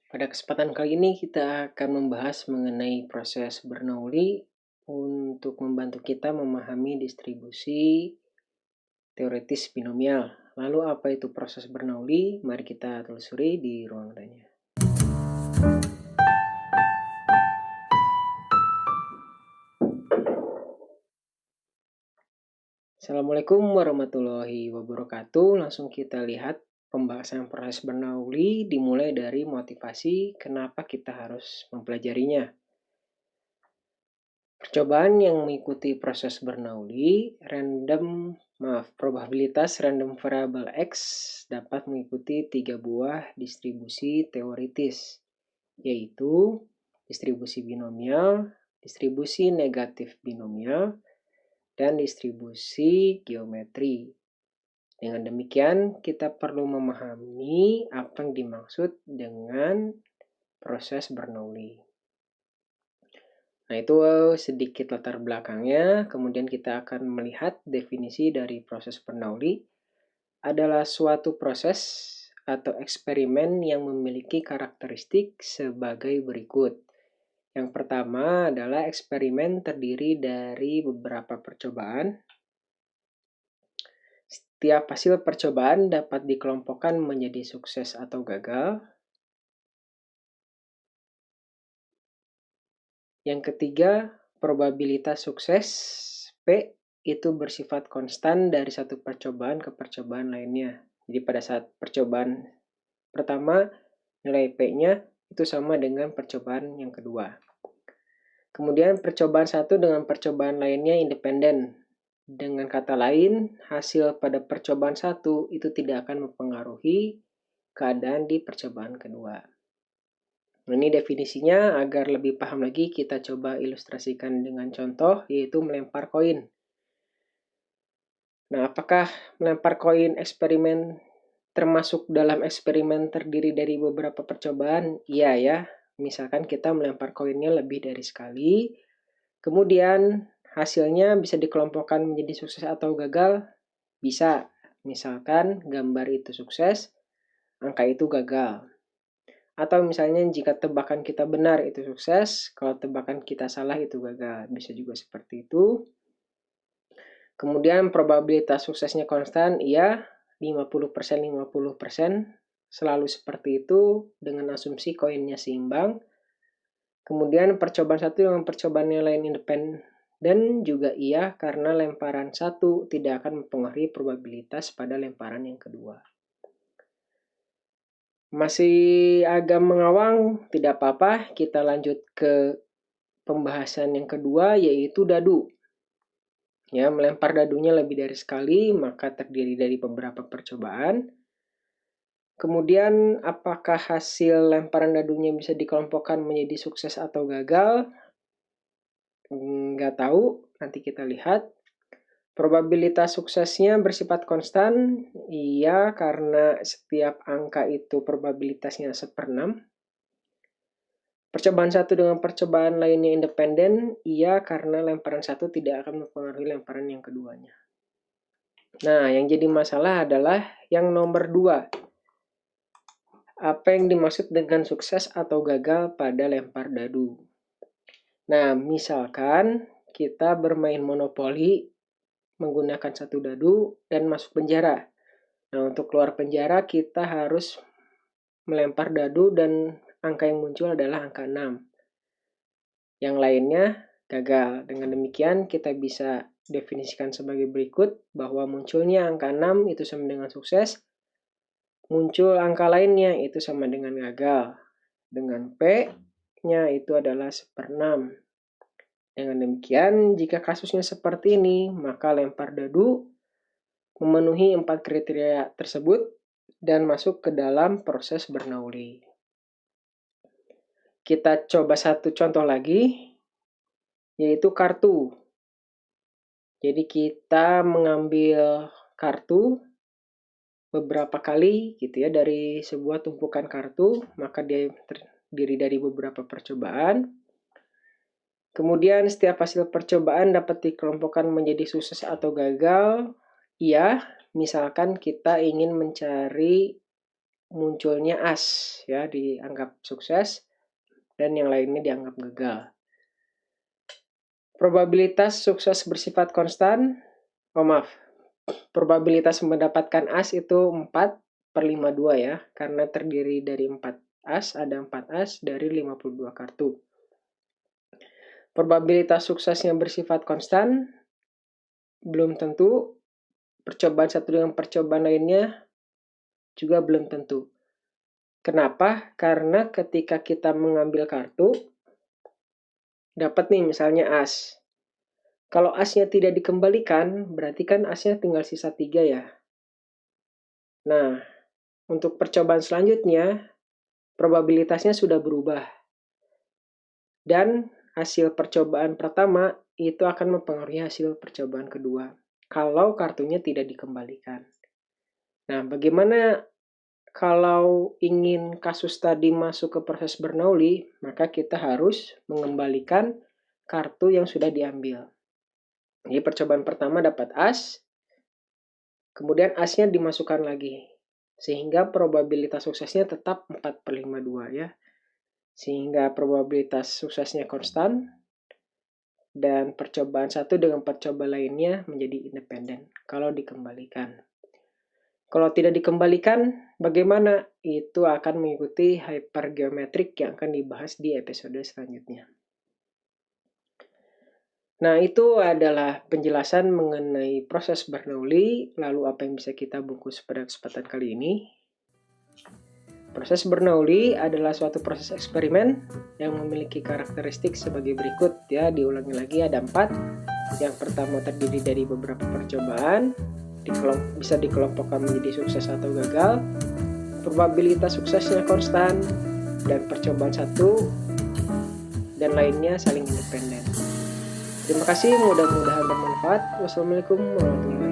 Pada kesempatan kali ini kita akan membahas mengenai proses Bernoulli untuk membantu kita memahami distribusi teoritis binomial. Lalu apa itu proses Bernoulli? Mari kita telusuri di ruang tanya. Assalamualaikum warahmatullahi wabarakatuh. Langsung kita lihat pembahasan proses Bernoulli dimulai dari motivasi kenapa kita harus mempelajarinya. Percobaan yang mengikuti proses Bernoulli, probabilitas random variable X dapat mengikuti 3 buah distribusi teoritis, yaitu distribusi binomial, distribusi negatif binomial, dan distribusi geometri. Dengan demikian, kita perlu memahami apa yang dimaksud dengan proses Bernoulli. Nah, itu sedikit latar belakangnya. Kemudian kita akan melihat definisi dari proses Bernoulli adalah suatu proses atau eksperimen yang memiliki karakteristik sebagai berikut. Yang pertama adalah eksperimen terdiri dari beberapa percobaan. Setiap hasil percobaan dapat dikelompokkan menjadi sukses atau gagal. Yang ketiga, probabilitas sukses P itu bersifat konstan dari satu percobaan ke percobaan lainnya. Jadi pada saat percobaan pertama, nilai P-nya itu sama dengan percobaan yang kedua. Kemudian percobaan satu dengan percobaan lainnya independen. Dengan kata lain, hasil pada percobaan satu itu tidak akan mempengaruhi keadaan di percobaan kedua. Ini definisinya. Agar lebih paham lagi, kita coba ilustrasikan dengan contoh, yaitu melempar koin. Nah, apakah melempar koin eksperimen termasuk dalam eksperimen terdiri dari beberapa percobaan? Iya ya. Misalkan kita melempar koinnya lebih dari sekali, kemudian hasilnya bisa dikelompokkan menjadi sukses atau gagal? Bisa. Misalkan gambar itu sukses, angka itu gagal. Atau misalnya jika tebakan kita benar itu sukses, kalau tebakan kita salah itu gagal. Bisa juga seperti itu. Kemudian probabilitas suksesnya konstan, iya, 50%, 50%. Selalu seperti itu dengan asumsi koinnya seimbang. Kemudian percobaan satu dengan percobaan yang lain independen juga iya, karena lemparan satu tidak akan mempengaruhi probabilitas pada lemparan yang kedua. Masih agak mengawang, tidak apa-apa, kita lanjut ke pembahasan yang kedua, yaitu dadu. Ya, melempar dadunya lebih dari sekali, maka terdiri dari beberapa percobaan. Kemudian, apakah hasil lemparan dadunya bisa dikelompokkan menjadi sukses atau gagal? Nggak tahu, nanti kita lihat. Probabilitas suksesnya bersifat konstan, iya, karena setiap angka itu probabilitasnya 1/6. Percobaan satu dengan percobaan lainnya independen, iya, karena lemparan satu tidak akan mempengaruhi lemparan yang keduanya. Nah, yang jadi masalah adalah yang nomor 2. Apa yang dimaksud dengan sukses atau gagal pada lempar dadu? Nah, misalkan kita bermain monopoli menggunakan satu dadu dan masuk penjara. Nah, untuk keluar penjara kita harus melempar dadu dan angka yang muncul adalah angka 6. Yang lainnya gagal. Dengan demikian kita bisa definisikan sebagai berikut, bahwa munculnya angka 6 itu sama dengan sukses, muncul angka lainnya itu sama dengan gagal. Dengan P-nya itu adalah 1/6. Dengan demikian, jika kasusnya seperti ini, maka lempar dadu memenuhi 4 kriteria tersebut dan masuk ke dalam proses Bernoulli. Kita coba satu contoh lagi, yaitu kartu. Jadi kita mengambil kartu beberapa kali gitu ya, dari sebuah tumpukan kartu, maka dia terdiri dari beberapa percobaan. Kemudian setiap hasil percobaan dapat dikelompokkan menjadi sukses atau gagal. Iya, misalkan kita ingin mencari munculnya as ya, dianggap sukses dan yang lainnya dianggap gagal. Probabilitas sukses bersifat konstan, probabilitas mendapatkan as itu 4/52 ya, karena terdiri dari 4 as, ada 4 as dari 52 kartu. Probabilitas suksesnya bersifat konstan, belum tentu. Percobaan satu dengan percobaan lainnya juga belum tentu. Kenapa? Karena ketika kita mengambil kartu, dapat nih misalnya as. Kalau asnya tidak dikembalikan, berarti kan asnya tinggal sisa 3 ya. Nah, untuk percobaan selanjutnya, probabilitasnya sudah berubah. Dan hasil percobaan pertama itu akan mempengaruhi hasil percobaan kedua, kalau kartunya tidak dikembalikan. Nah, bagaimana kalau ingin kasus tadi masuk ke proses Bernoulli, maka kita harus mengembalikan kartu yang sudah diambil. Jadi percobaan pertama dapat as, kemudian asnya dimasukkan lagi, sehingga probabilitas suksesnya tetap 4/52 ya. Sehingga probabilitas suksesnya konstan, dan percobaan satu dengan percobaan lainnya menjadi independen kalau dikembalikan. Kalau tidak dikembalikan, bagaimana? Itu akan mengikuti hypergeometrik yang akan dibahas di episode selanjutnya. Nah, itu adalah penjelasan mengenai proses Bernoulli, lalu apa yang bisa kita bungkus pada kesempatan kali ini. Proses Bernoulli adalah suatu proses eksperimen yang memiliki karakteristik sebagai berikut ya, diulangi lagi ada 4. Yang pertama terdiri dari beberapa percobaan, bisa dikelompokkan menjadi sukses atau gagal, probabilitas suksesnya konstan, dan percobaan satu dan lainnya saling independen. Terima kasih, mudah-mudahan bermanfaat. Wassalamualaikum warahmatullahi wabarakatuh.